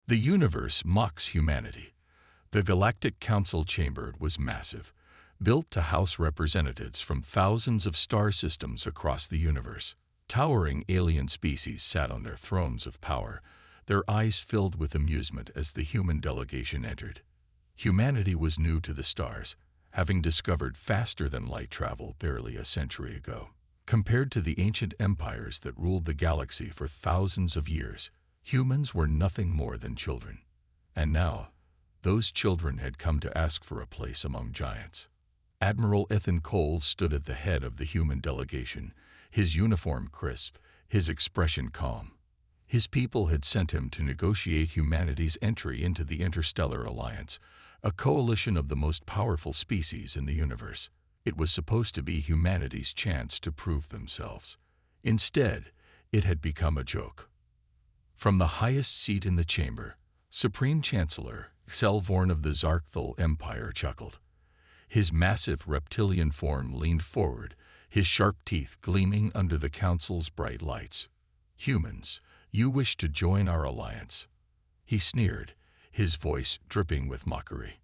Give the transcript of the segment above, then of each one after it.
The universe mocks humanity. The Galactic Council chamber was massive, built to house representatives from thousands of star systems across the universe. Towering alien species sat on their thrones of power, their eyes filled with amusement as the human delegation entered. Humanity was new to the stars, having discovered faster-than-light travel barely a century ago. Compared to the ancient empires that ruled the galaxy for thousands of years, humans were nothing more than children. And now, those children had come to ask for a place among giants. Admiral Ethan Cole stood at the head of the human delegation, his uniform crisp, his expression calm. His people had sent him to negotiate humanity's entry into the Interstellar Alliance, a coalition of the most powerful species in the universe. It was supposed to be humanity's chance to prove themselves. Instead, it had become a joke. From the highest seat in the chamber, Supreme Chancellor Selvorn of the Zarkthal Empire chuckled. His massive reptilian form leaned forward, his sharp teeth gleaming under the Council's bright lights. "Humans, you wish to join our alliance?" He sneered, his voice dripping with mockery.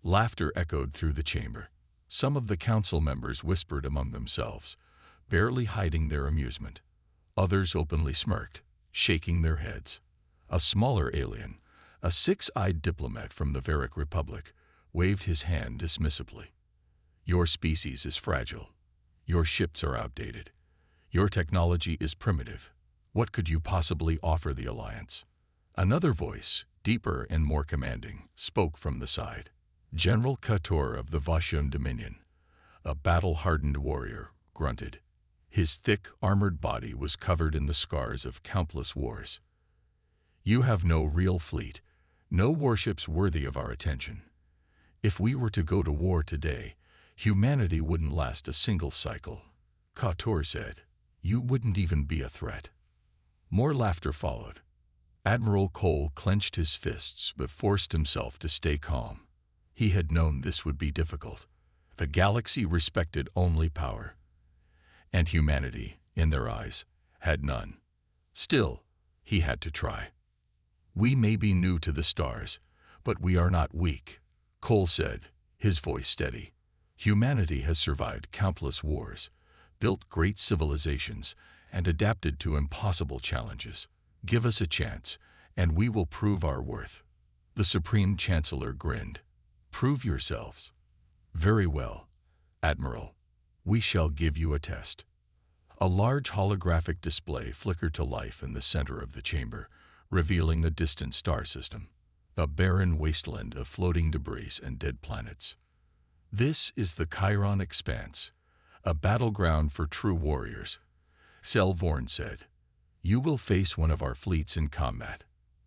Laughter echoed through the chamber. Some of the council members whispered among themselves, barely hiding their amusement. Others openly smirked, shaking their heads. A smaller alien, a six-eyed diplomat from the Varic Republic, waved his hand dismissively. "Your species is fragile. Your ships are outdated. Your technology is primitive. What could you possibly offer the Alliance?" Another voice, deeper and more commanding, spoke from the side. General Kator of the Vashun Dominion, a battle-hardened warrior, grunted. His thick, armored body was covered in the scars of countless wars. "You have no real fleet, no warships worthy of our attention. If we were to go to war today, humanity wouldn't last a single cycle," Kator said. "You wouldn't even be a threat." More laughter followed. Admiral Cole clenched his fists but forced himself to stay calm. He had known this would be difficult. The galaxy respected only power, and humanity, in their eyes, had none. Still, he had to try. "We may be new to the stars, but we are not weak," Cole said, his voice steady. "Humanity has survived countless wars, built great civilizations, and adapted to impossible challenges. Give us a chance, and we will prove our worth." The Supreme Chancellor grinned. "Prove yourselves." "Very well, Admiral. We shall give you a test." A large holographic display flickered to life in the center of the chamber, revealing a distant star system, a barren wasteland of floating debris and dead planets. "This is the Chiron Expanse, a battleground for true warriors," Selvorn said. "You will face one of our fleets in combat.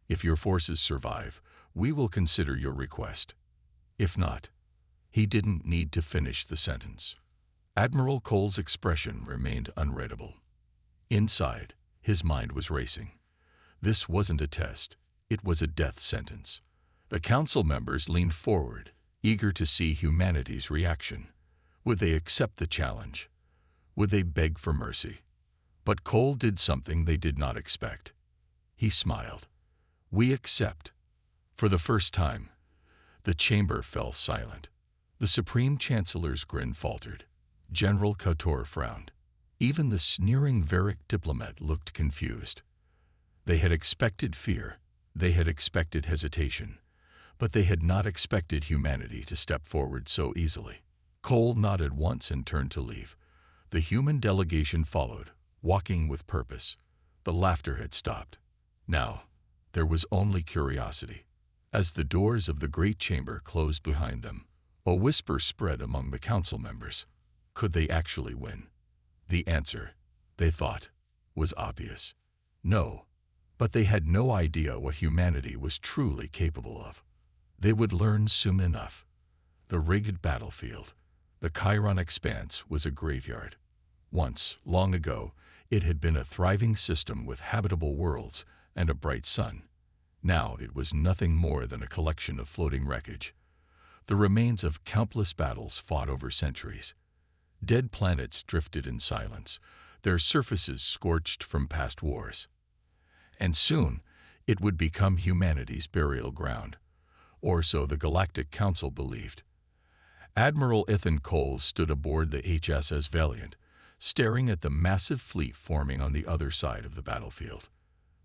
If your forces survive, we will consider your request. If not..." He didn't need to finish the sentence. Admiral Cole's expression remained unreadable. Inside, his mind was racing. This wasn't a test, it was a death sentence. The council members leaned forward, eager to see humanity's reaction. Would they accept the challenge? Would they beg for mercy? But Cole did something they did not expect. He smiled. "We accept." For the first time, the chamber fell silent. The Supreme Chancellor's grin faltered. General Kator frowned. Even the sneering Varic diplomat looked confused. They had expected fear, they had expected hesitation, but they had not expected humanity to step forward so easily. Cole nodded once and turned to leave. The human delegation followed, walking with purpose. The laughter had stopped. Now, there was only curiosity. As the doors of the great chamber closed behind them, a whisper spread among the council members. Could they actually win? The answer, they thought, was obvious. No, but they had no idea what humanity was truly capable of. They would learn soon enough. The rigged battlefield, the Chiron Expanse, was a graveyard. Once, long ago, it had been a thriving system with habitable worlds and a bright sun. Now it was nothing more than a collection of floating wreckage, the remains of countless battles fought over centuries. Dead planets drifted in silence, their surfaces scorched from past wars. And soon, It would become humanity's burial ground, or so the Galactic Council believed. Admiral Ethan Cole stood aboard the HSS Valiant, staring at the massive fleet forming on the other side of the battlefield.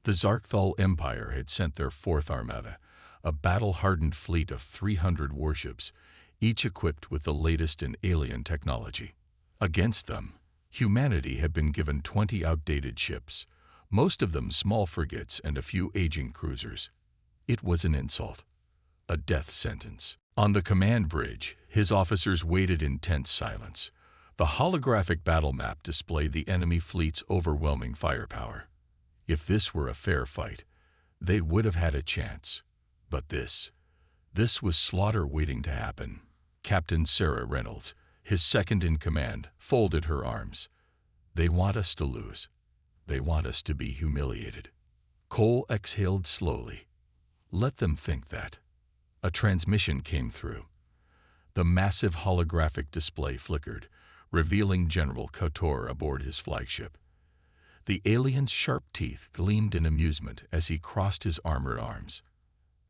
The Zarkthal Empire had sent their fourth armada, a battle-hardened fleet of 300 warships, each equipped with the latest in alien technology. Against them, humanity had been given 20 outdated ships, most of them small frigates and a few aging cruisers. It was an insult, a death sentence. On the command bridge, his officers waited in tense silence. The holographic battle map displayed the enemy fleet's overwhelming firepower. If this were a fair fight, they would have had a chance. But this was slaughter waiting to happen. Captain Sarah Reynolds, his second in command, folded her arms. They want us to lose. They want us to be humiliated. Cole exhaled slowly. Let them think that. A transmission came through. The massive holographic display flickered, revealing General Kotor aboard his flagship. The alien's sharp teeth gleamed in amusement as he crossed his armored arms.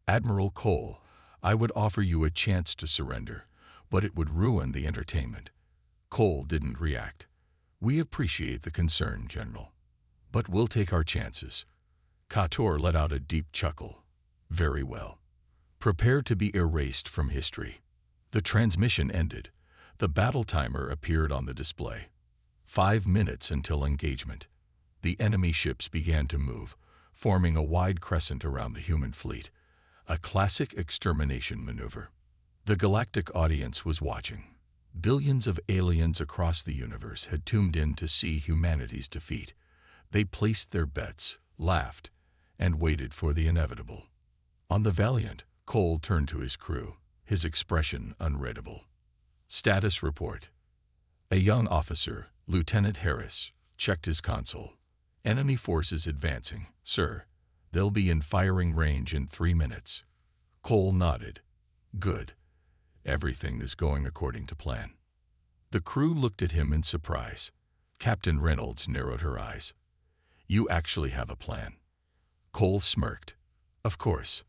Admiral Cole, I would offer you a chance to surrender, but it would ruin the entertainment. Cole didn't react. We appreciate the concern, General, but we'll take our chances. Kotor let out a deep chuckle. Very well. Prepare to be erased from history. The transmission ended. The battle timer appeared on the display. 5 minutes until engagement. The enemy ships began to move, forming a wide crescent around the human fleet, a classic extermination maneuver. The galactic audience was watching. Billions of aliens across the universe had tuned in to see humanity's defeat. They placed their bets, laughed, and waited for the inevitable. On the Valiant, Cole turned to his crew, his expression unreadable. Status report. A young officer, Lieutenant Harris, checked his console. Enemy forces advancing, sir. They'll be in firing range in 3 minutes. Cole nodded. Good. Everything is going according to plan. The crew looked at him in surprise. Captain Reynolds narrowed her eyes. You actually have a plan. Cole smirked. Of course.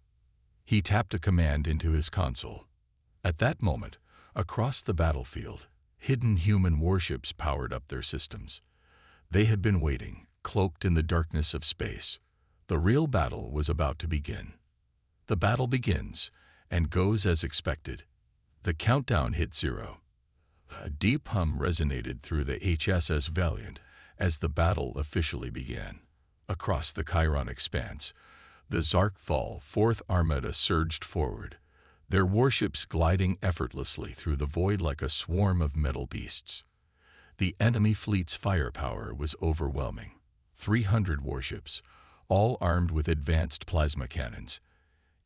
He tapped a command into his console. At that moment, across the battlefield, hidden human warships powered up their systems. They had been waiting, cloaked in the darkness of space. The real battle was about to begin. The battle begins, and goes as expected. The countdown hit 0. A deep hum resonated through the HSS Valiant as the battle officially began. Across the Chiron expanse, the Zarkthal Fourth Armada surged forward, their warships gliding effortlessly through the void like a swarm of metal beasts. The enemy fleet's firepower was overwhelming. 300 warships, all armed with advanced plasma cannons,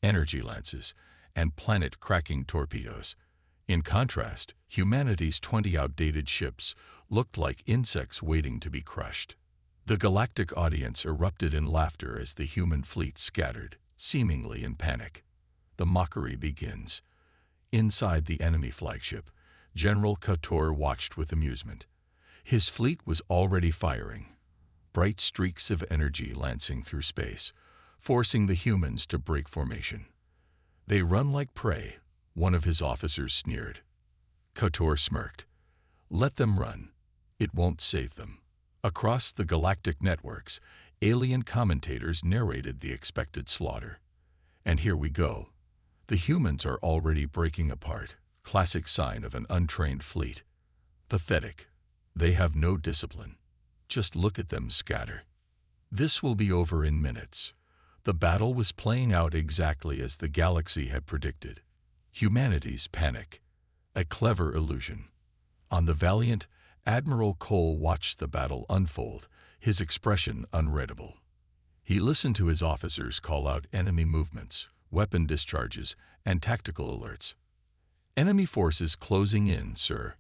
energy lances, and planet-cracking torpedoes. In contrast, humanity's 20 outdated ships looked like insects waiting to be crushed. The galactic audience erupted in laughter as the human fleet scattered, seemingly in panic. The mockery begins. Inside the enemy flagship, General Kotor watched with amusement. His fleet was already firing, bright streaks of energy lancing through space, forcing the humans to break formation. They run like prey, one of his officers sneered. Kotor smirked. Let them run. It won't save them. Across the galactic networks, alien commentators narrated the expected slaughter. And here we go. The humans are already breaking apart, classic sign of an untrained fleet. Pathetic. They have no discipline. Just look at them scatter. This will be over in minutes. The battle was playing out exactly as the galaxy had predicted. Humanity's panic. A clever illusion. On the Valiant, Admiral Cole watched the battle unfold, his expression unreadable. He listened to his officers call out enemy movements, weapon discharges, and tactical alerts. Enemy forces closing in, sir,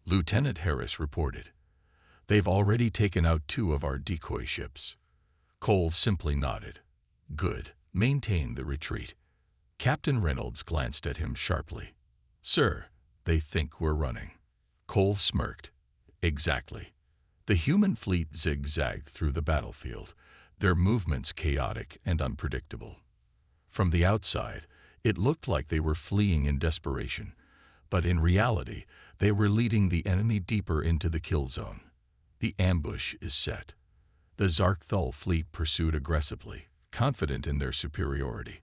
Lieutenant Harris reported. They've already taken out 2 of our decoy ships. Cole simply nodded. Good. Maintain the retreat. Captain Reynolds glanced at him sharply. Sir, they think we're running. Cole smirked. Exactly. The human fleet zigzagged through the battlefield, their movements chaotic and unpredictable. From the outside, it looked like they were fleeing in desperation, but in reality, they were leading the enemy deeper into the kill zone. The ambush is set. The Zarkthul fleet pursued aggressively, confident in their superiority.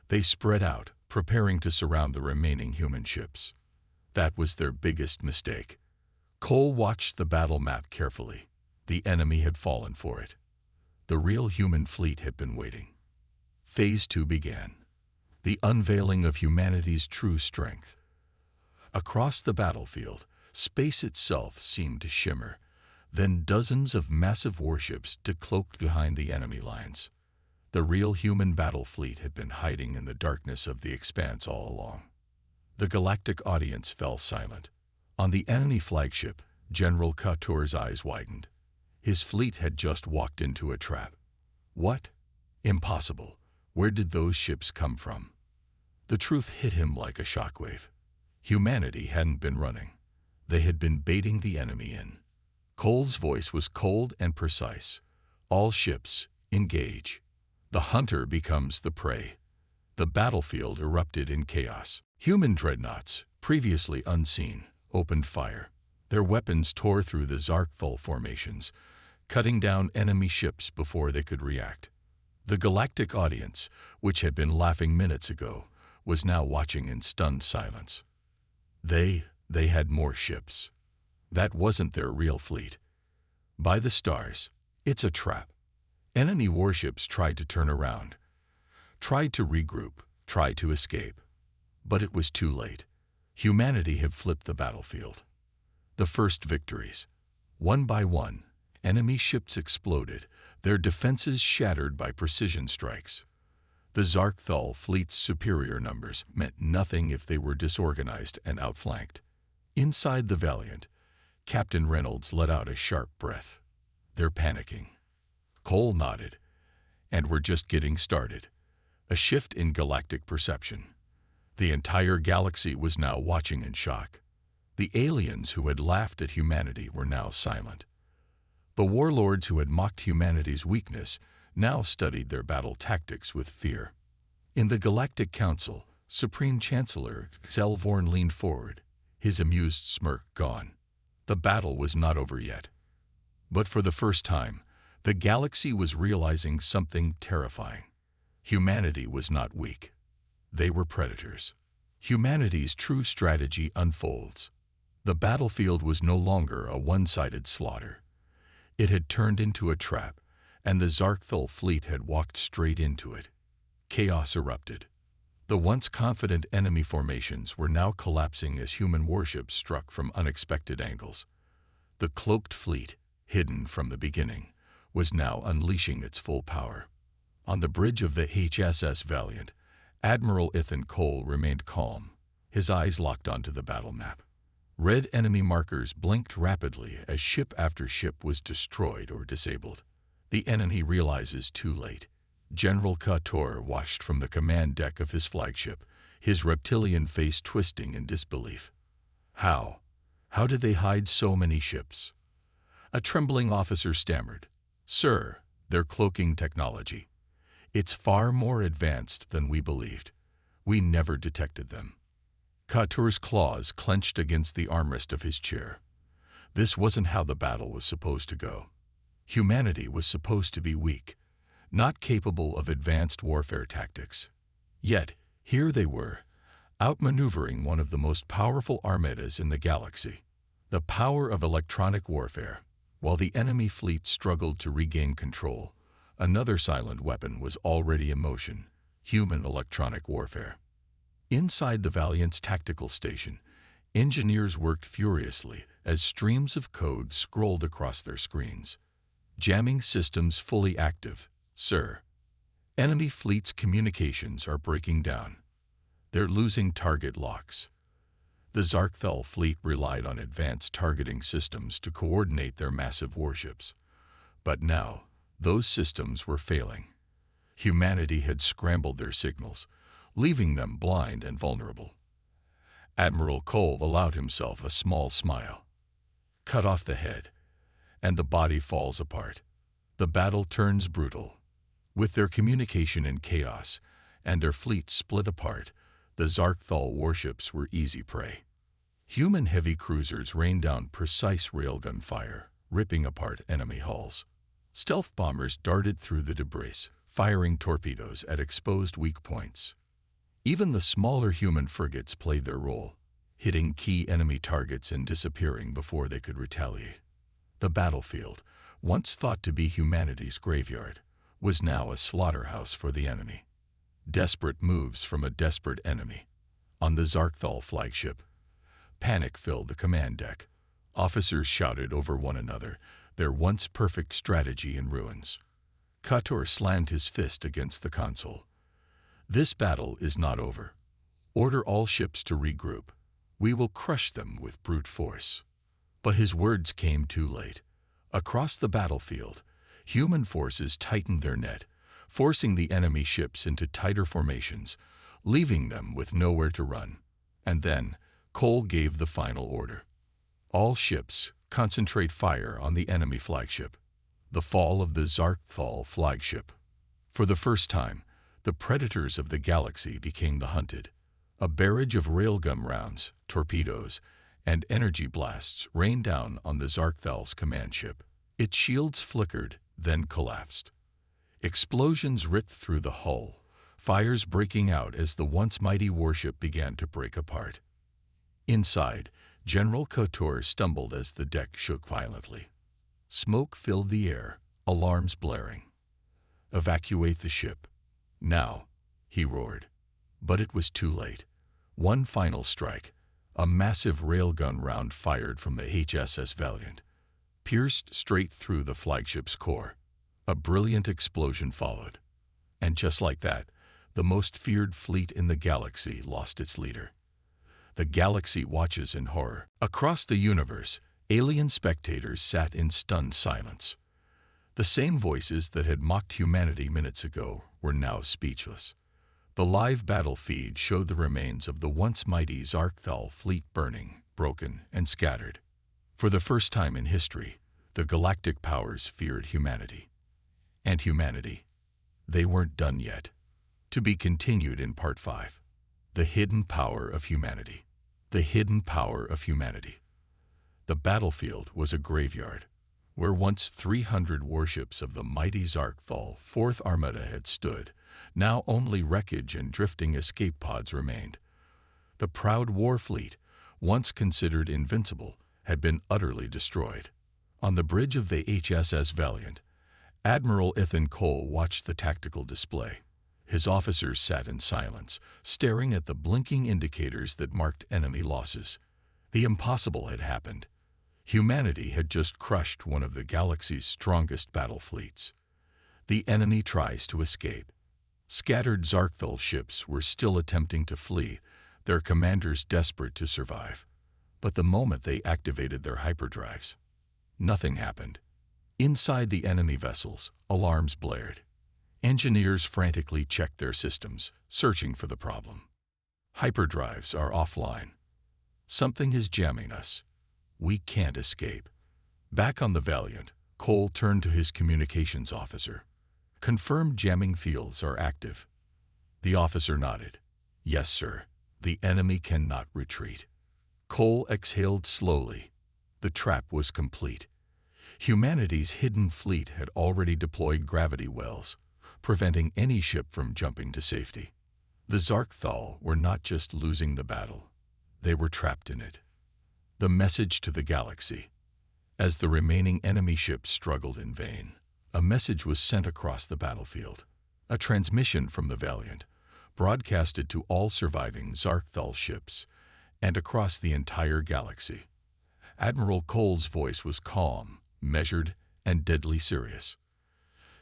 They spread out, preparing to surround the remaining human ships. That was their biggest mistake. Cole watched the battle map carefully. The enemy had fallen for it. The real human fleet had been waiting. Phase 2 began. The unveiling of humanity's true strength. Across the battlefield, space itself seemed to shimmer. Then dozens of massive warships decloaked behind the enemy lines. The real human battle fleet had been hiding in the darkness of the expanse all along. The galactic audience fell silent. On the enemy flagship, General Couture's eyes widened. His fleet had just walked into a trap. What? Impossible. Where did those ships come from? The truth hit him like a shockwave. Humanity hadn't been running. They had been baiting the enemy in. Cole's voice was cold and precise. All ships, engage. The hunter becomes the prey. The battlefield erupted in chaos. Human dreadnoughts, previously unseen, opened fire. Their weapons tore through the Zarkthul formations, cutting down enemy ships before they could react. The galactic audience, which had been laughing minutes ago, was now watching in stunned silence. They had more ships. That wasn't their real fleet. By the stars, it's a trap. Enemy warships tried to turn around, tried to regroup, tried to escape. But it was too late. Humanity had flipped the battlefield. The first victories. One by one, enemy ships exploded, their defenses shattered by precision strikes. The Zarkthul fleet's superior numbers meant nothing if they were disorganized and outflanked. Inside the Valiant, Captain Reynolds let out a sharp breath. They're panicking. Cole nodded. And we're just getting started. A shift in galactic perception. The entire galaxy was now watching in shock. The aliens who had laughed at humanity were now silent. The warlords who had mocked humanity's weakness now studied their battle tactics with fear. In the Galactic Council, Supreme Chancellor Xelvorn leaned forward, his amused smirk gone. The battle was not over yet. But for the first time, the galaxy was realizing something terrifying. Humanity was not weak. They were predators. Humanity's true strategy unfolds. The battlefield was no longer a one-sided slaughter. It had turned into a trap, and the Zarkthul fleet had walked straight into it. Chaos erupted. The once confident enemy formations were now collapsing as human warships struck from unexpected angles. The cloaked fleet, hidden from the beginning, was now unleashing its full power. On the bridge of the HSS Valiant, Admiral Ethan Cole remained calm, his eyes locked onto the battle map. Red enemy markers blinked rapidly as ship after ship was destroyed or disabled. The enemy realizes too late. General Couture watched from the command deck of his flagship, his reptilian face twisting in disbelief. How? How did they hide so many ships? A trembling officer stammered, "Sir, they're cloaking technology. It's far more advanced than we believed. We never detected them." Couture's claws clenched against the armrest of his chair. This wasn't how the battle was supposed to go. Humanity was supposed to be weak, not capable of advanced warfare tactics. Yet, here they were, outmaneuvering one of the most powerful armadas in the galaxy. The power of electronic warfare. While the enemy fleet struggled to regain control, another silent weapon was already in motion: human electronic warfare. Inside the Valiant's tactical station, engineers worked furiously as streams of code scrolled across their screens. Jamming systems fully active, sir. Enemy fleet's communications are breaking down. They're losing target locks. The Zarkthul fleet relied on advanced targeting systems to coordinate their massive warships. But now, those systems were failing. Humanity had scrambled their signals, leaving them blind and vulnerable. Admiral Cole allowed himself a small smile. Cut off the head, and the body falls apart. The battle turns brutal. With their communication in chaos and their fleets split apart, the Zarkthal warships were easy prey. Human heavy cruisers rained down precise railgun fire, ripping apart enemy hulls. Stealth bombers darted through the debris, firing torpedoes at exposed weak points. Even the smaller human frigates played their role, hitting key enemy targets and disappearing before they could retaliate. The battlefield, once thought to be humanity's graveyard, was now a slaughterhouse for the enemy. Desperate moves from a desperate enemy. On the Zarkthal flagship, panic filled the command deck. Officers shouted over one another, their once perfect strategy in ruins. Kotor slammed his fist against the console. This battle is not over. Order all ships to regroup. We will crush them with brute force. But his words came too late. Across the battlefield, human forces tightened their net, forcing the enemy ships into tighter formations, leaving them with nowhere to run. And then, Cole gave the final order. All ships, concentrate fire on the enemy flagship. The fall of the Zarkthal flagship. For the first time, the predators of the galaxy became the hunted. A barrage of railgun rounds, torpedoes, and energy blasts rained down on the Zarkthal's command ship. Its shields flickered, then collapsed. Explosions ripped through the hull, fires breaking out as the once mighty warship began to break apart. Inside, General Kotor stumbled as the deck shook violently. Smoke filled the air, alarms blaring. "Evacuate the ship. Now," he roared. But it was too late. One final strike, a massive railgun round fired from the HSS Valiant, pierced straight through the flagship's core. A brilliant explosion followed. And just like that, the most feared fleet in the galaxy lost its leader. The galaxy watches in horror. Across the universe, alien spectators sat in stunned silence. The same voices that had mocked humanity minutes ago were now speechless. The live battle feed showed the remains of the once mighty Zarkthal fleet burning, broken, and scattered. For the first time in history, the galactic powers feared humanity. And humanity. They weren't done yet. To be continued in Part 5. The hidden power of humanity. The hidden power of humanity. The battlefield was a graveyard, where once 300 warships of the mighty Zarkthal 4th Armada had stood. Now only wreckage and drifting escape pods remained. The proud war fleet, once considered invincible, had been utterly destroyed. On the bridge of the HSS Valiant, Admiral Ethan Cole watched the tactical display. His officers sat in silence, staring at the blinking indicators that marked enemy losses. The impossible had happened. Humanity had just crushed one of the galaxy's strongest battle fleets. The enemy tries to escape. Scattered Zarkthal ships were still attempting to flee, their commanders desperate to survive. But the moment they activated their hyperdrives, nothing happened. Inside the enemy vessels, alarms blared. Engineers frantically checked their systems, searching for the problem. Hyperdrives are offline. Something is jamming us. We can't escape. Back on the Valiant, Cole turned to his communications officer. "Confirmed jamming fields are active." The officer nodded. "Yes, sir. The enemy cannot retreat." Cole exhaled slowly. The trap was complete. Humanity's hidden fleet had already deployed gravity wells, preventing any ship from jumping to safety. The Zarkthal were not just losing the battle. They were trapped in it. The message to the galaxy. As the remaining enemy ships struggled in vain, a message was sent across the battlefield. A transmission from the Valiant, broadcasted to all surviving Zarkthal ships and across the entire galaxy. Admiral Cole's voice was calm, measured, and deadly serious.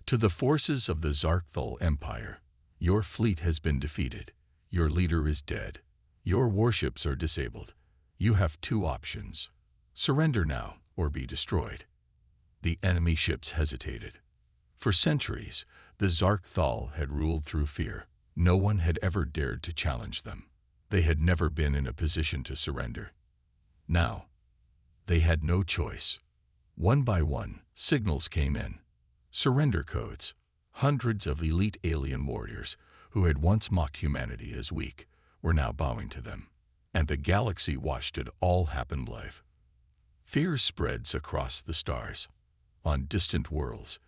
"To the forces of the Zarkthal Empire, your fleet has been defeated. Your leader is dead. Your warships are disabled. You have two options. Surrender now or be destroyed." The enemy ships hesitated. For centuries, the Zarkthal had ruled through fear. No one had ever dared to challenge them. They had never been in a position to surrender. Now, they had no choice. One by one, signals came in. surrender codes. Hundreds of elite alien warriors who had once mocked humanity as weak were now bowing to them, and the galaxy watched it all happen live. Fear spreads across the stars. On distant worlds,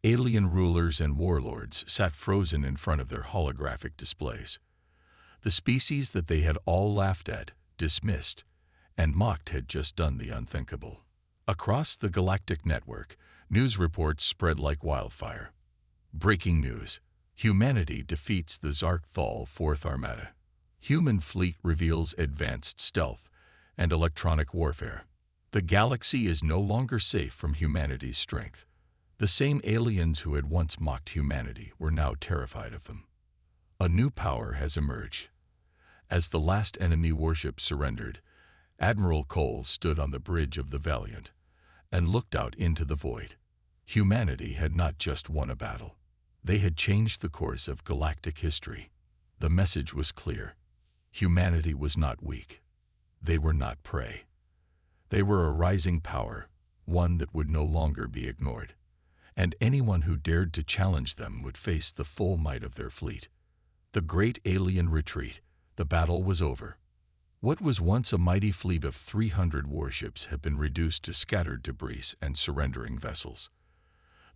alien rulers and warlords sat frozen in front of their holographic displays. The species that they had all laughed at, dismissed, and mocked had just done the unthinkable. Across the galactic network, news reports spread like wildfire. Breaking news: humanity defeats the Zarkthal Fourth Armada. Human fleet reveals advanced stealth and electronic warfare. The galaxy is no longer safe from humanity's strength. The same aliens who had once mocked humanity were now terrified of them. A new power has emerged. As the last enemy warship surrendered, Admiral Cole stood on the bridge of the Valiant and looked out into the void. Humanity had not just won a battle. They had changed the course of galactic history. The message was clear. Humanity was not weak. They were not prey. They were a rising power, one that would no longer be ignored. And anyone who dared to challenge them would face the full might of their fleet. The great alien retreat. The battle was over. What was once a mighty fleet of 300 warships had been reduced to scattered debris and surrendering vessels.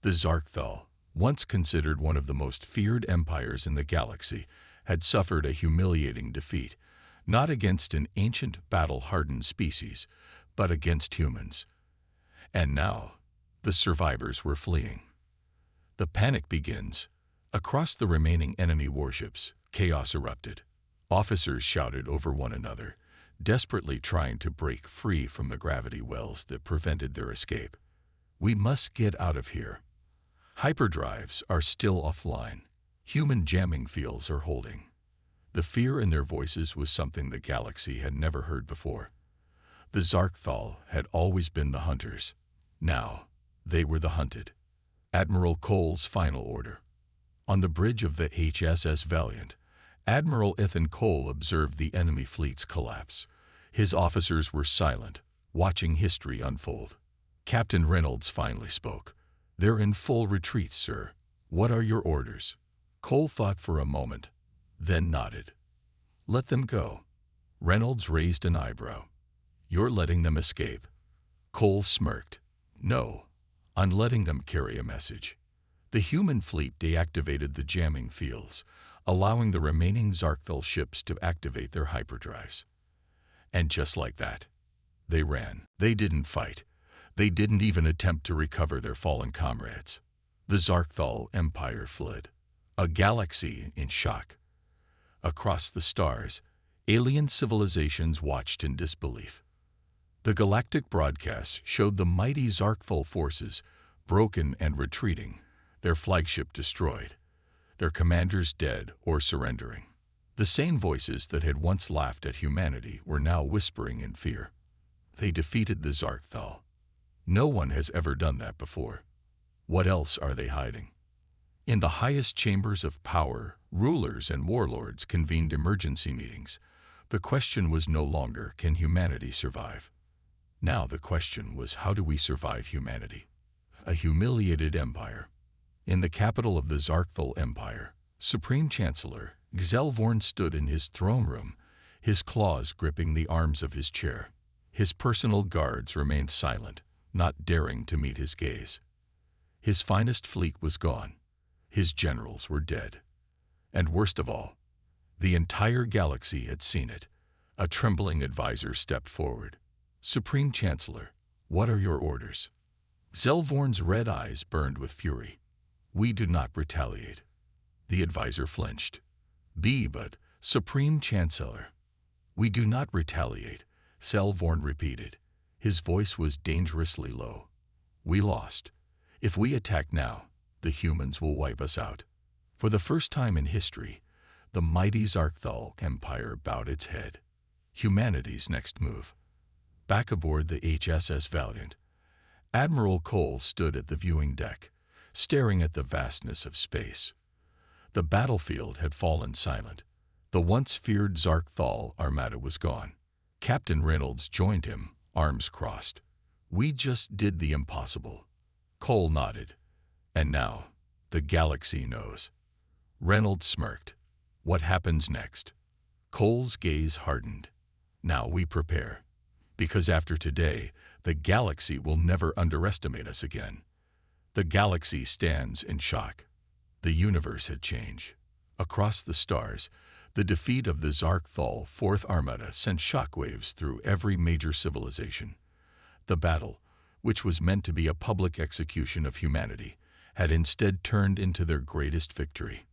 The Zarkthal, once considered one of the most feared empires in the galaxy, had suffered a humiliating defeat, not against an ancient battle-hardened species, but against humans. And now, the survivors were fleeing. The panic begins. Across the remaining enemy warships, chaos erupted. Officers shouted over one another, desperately trying to break free from the gravity wells that prevented their escape. We must get out of here. Hyperdrives are still offline. Human jamming fields are holding. The fear in their voices was something the galaxy had never heard before. The Zarkthal had always been the hunters. Now, they were the hunted. Admiral Cole's final order. On the bridge of the HSS Valiant, Admiral Ethan Cole observed the enemy fleet's collapse. His officers were silent, watching history unfold. Captain Reynolds finally spoke. "They're in full retreat, sir. What are your orders?" Cole thought for a moment, then nodded. "Let them go." Reynolds raised an eyebrow. "You're letting them escape." Cole smirked. "No, I'm letting them carry a message." The human fleet deactivated the jamming fields, allowing the remaining Zarkthal ships to activate their hyperdrives. And just like that, they ran. They didn't fight. They didn't even attempt to recover their fallen comrades. The Zarkthal Empire fled, a galaxy in shock. Across the stars, alien civilizations watched in disbelief. The galactic broadcast showed the mighty Zarkthal forces, broken and retreating, their flagship destroyed, their commanders dead or surrendering. The same voices that had once laughed at humanity were now whispering in fear. They defeated the Zarkthal. No one has ever done that before. What else are they hiding? In the highest chambers of power, rulers and warlords convened emergency meetings. The question was no longer, can humanity survive? Now the question was, how do we survive humanity? A humiliated empire. In the capital of the Zarkthal Empire, Supreme Chancellor Xelvorn stood in his throne room, his claws gripping the arms of his chair. His personal guards remained silent, not daring to meet his gaze. His finest fleet was gone. His generals were dead. And worst of all, the entire galaxy had seen it. A trembling advisor stepped forward. "Supreme Chancellor, what are your orders?" Xelvorn's red eyes burned with fury. "We do not retaliate." The advisor flinched. But, Supreme Chancellor, we do not retaliate," Xelvorn repeated. His voice was dangerously low. "We lost. If we attack now, the humans will wipe us out." For the first time in history, the mighty Zarkthal Empire bowed its head. Humanity's next move. Back aboard the HSS Valiant, Admiral Cole stood at the viewing deck, staring at the vastness of space. The battlefield had fallen silent. The once feared Zarkthal Armada was gone. Captain Reynolds joined him, arms crossed. "We just did the impossible." Cole nodded. And now, the galaxy knows. Reynolds smirked. What happens next? Cole's gaze hardened. Now we prepare. Because after today, the galaxy will never underestimate us again. The galaxy stands in shock. The universe had changed. Across the stars, the defeat of the Zarkthal Fourth Armada sent shockwaves through every major civilization. The battle, which was meant to be a public execution of humanity, had instead turned into their greatest victory.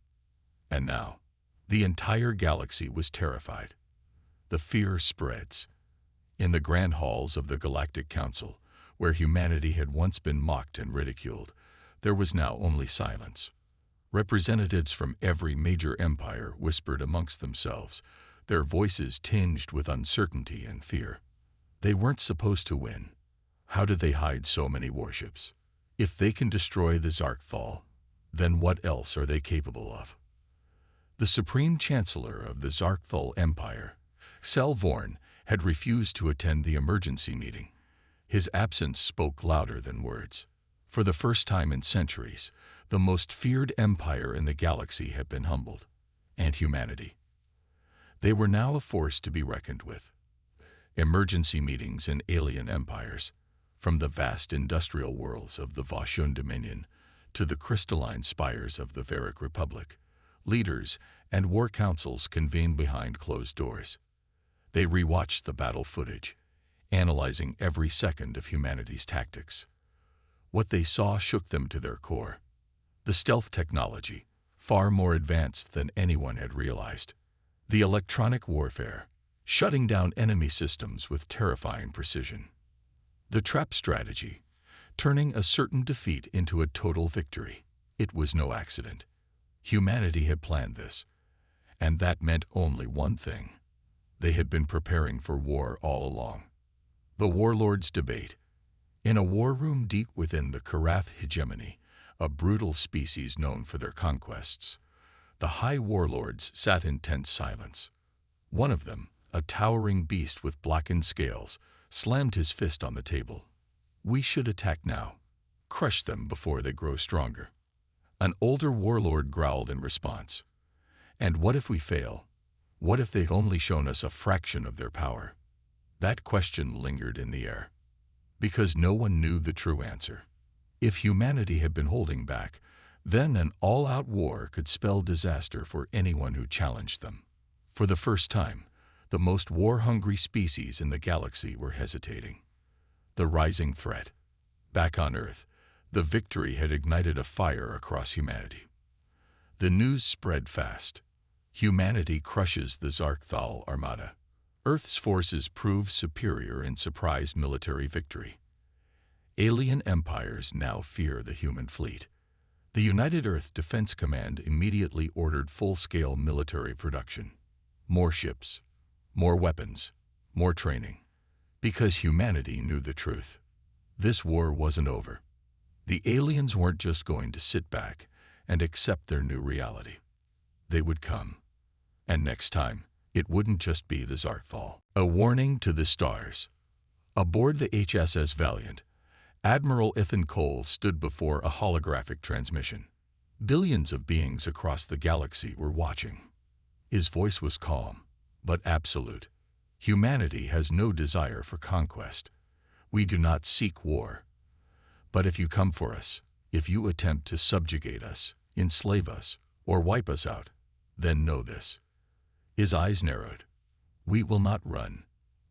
And now, the entire galaxy was terrified. The fear spreads. In the grand halls of the Galactic Council, where humanity had once been mocked and ridiculed, there was now only silence. Representatives from every major empire whispered amongst themselves, their voices tinged with uncertainty and fear. They weren't supposed to win. How did they hide so many warships? If they can destroy the Zarkthal, then what else are they capable of? The Supreme Chancellor of the Zarkthal Empire, Selvorn, had refused to attend the emergency meeting. His absence spoke louder than words. For the first time in centuries, the most feared empire in the galaxy had been humbled, and humanity. They were now a force to be reckoned with. Emergency meetings in alien empires, from the vast industrial worlds of the Vashun Dominion to the crystalline spires of the Varic Republic, leaders and war councils convened behind closed doors. They rewatched the battle footage, analyzing every second of humanity's tactics. What they saw shook them to their core. The stealth technology, far more advanced than anyone had realized. The electronic warfare, shutting down enemy systems with terrifying precision. The trap strategy, turning a certain defeat into a total victory. It was no accident. Humanity had planned this, and that meant only one thing. They had been preparing for war all along. The warlords' debate. In a war room deep within the Karath hegemony, a brutal species known for their conquests, the high warlords sat in tense silence. One of them, a towering beast with blackened scales, slammed his fist on the table. We should attack now. Crush them before they grow stronger. An older warlord growled in response. And what if we fail? What if they've only shown us a fraction of their power? That question lingered in the air, because no one knew the true answer. If humanity had been holding back, then an all-out war could spell disaster for anyone who challenged them. For the first time, the most war-hungry species in the galaxy were hesitating. The rising threat. Back on Earth, the victory had ignited a fire across humanity. The news spread fast. Humanity crushes the Zarkthal Armada. Earth's forces prove superior in surprise military victory. Alien empires now fear the human fleet. The United Earth Defense Command immediately ordered full-scale military production. More ships, more weapons, more training. Because humanity knew the truth. This war wasn't over. The aliens weren't just going to sit back and accept their new reality. They would come. And next time, it wouldn't just be the Zarkthal. A warning to the stars. Aboard the HSS Valiant, Admiral Ethan Cole stood before a holographic transmission. Billions of beings across the galaxy were watching. His voice was calm, but absolute. Humanity has no desire for conquest. We do not seek war. But if you come for us, if you attempt to subjugate us, enslave us, or wipe us out, then know this. His eyes narrowed. We will not run.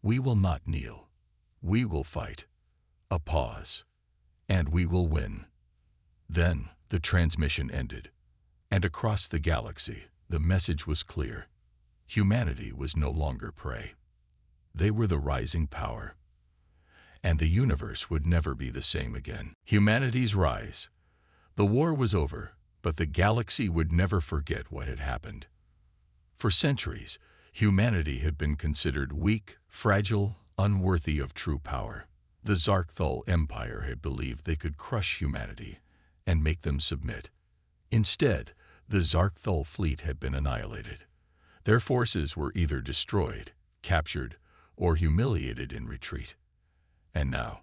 We will not kneel. We will fight. A pause. And we will win. Then the transmission ended. And across the galaxy, the message was clear. Humanity was no longer prey. They were the rising power. And the universe would never be the same again. Humanity's rise. The war was over, but the galaxy would never forget what had happened. For centuries, humanity had been considered weak, fragile, unworthy of true power. The Zarkthal Empire had believed they could crush humanity and make them submit. Instead, the Zarkthal fleet had been annihilated. Their forces were either destroyed, captured, or humiliated in retreat. And now,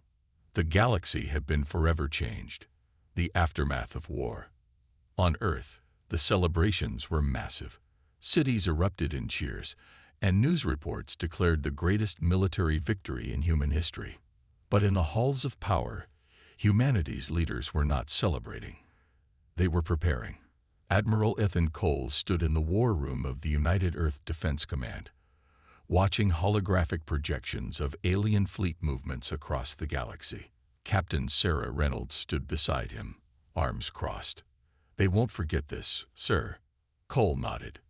the galaxy had been forever changed. The aftermath of war. On Earth, the celebrations were massive. Cities erupted in cheers, and news reports declared the greatest military victory in human history. But in the halls of power, humanity's leaders were not celebrating. They were preparing. Admiral Ethan Cole stood in the war room of the United Earth Defense Command, watching holographic projections of alien fleet movements across the galaxy. Captain Sarah Reynolds stood beside him, arms crossed. "They won't forget this, sir." Cole nodded.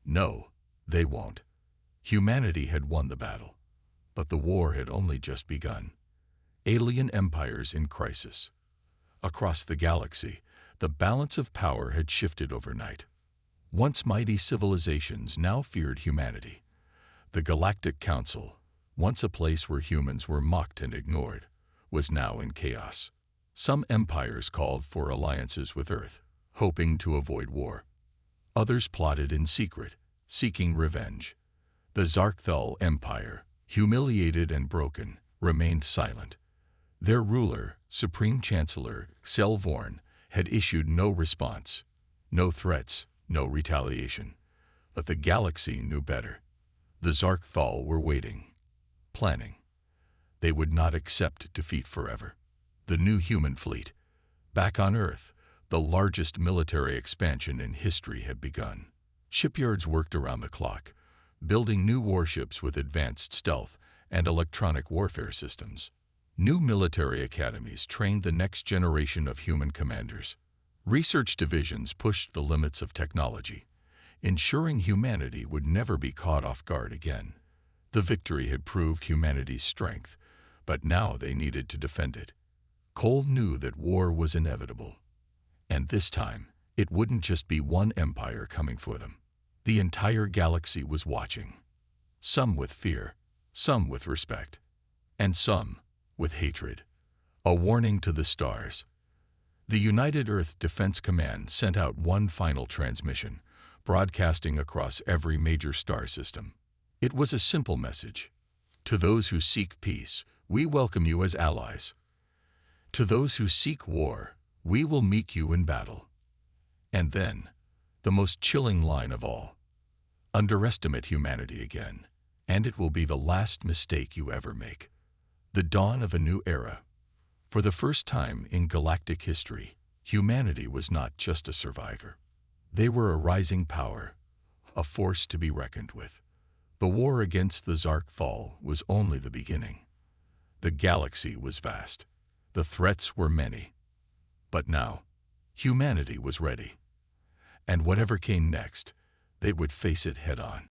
"No, they won't." Humanity had won the battle, but the war had only just begun. Alien empires in crisis. Across the galaxy, the balance of power had shifted overnight. Once mighty civilizations now feared humanity. The Galactic Council, once a place where humans were mocked and ignored, was now in chaos. Some empires called for alliances with Earth, hoping to avoid war. Others plotted in secret, seeking revenge. The Zarkthal Empire, humiliated and broken, remained silent. Their ruler, Supreme Chancellor Selvorn, had issued no response, no threats, no retaliation. But the galaxy knew better. The Zarkthal were waiting, planning. They would not accept defeat forever. The new human fleet. Back on Earth, the largest military expansion in history had begun. Shipyards worked around the clock, building new warships with advanced stealth and electronic warfare systems. New military academies trained the next generation of human commanders. Research divisions pushed the limits of technology, ensuring humanity would never be caught off guard again. The victory had proved humanity's strength, but now they needed to defend it. Cole knew that war was inevitable. And this time, it wouldn't just be one empire coming for them. The entire galaxy was watching. Some with fear, some with respect, and some with hatred. A warning to the stars. The United Earth Defense Command sent out one final transmission, broadcasting across every major star system. It was a simple message. To those who seek peace, we welcome you as allies. To those who seek war, we will meet you in battle. And then, the most chilling line of all. Underestimate humanity again, and it will be the last mistake you ever make. The dawn of a new era. For the first time in galactic history, humanity was not just a survivor. They were a rising power, a force to be reckoned with. The war against the Zarkthal was only the beginning. The galaxy was vast. The threats were many. But now, humanity was ready. And whatever came next, they would face it head-on.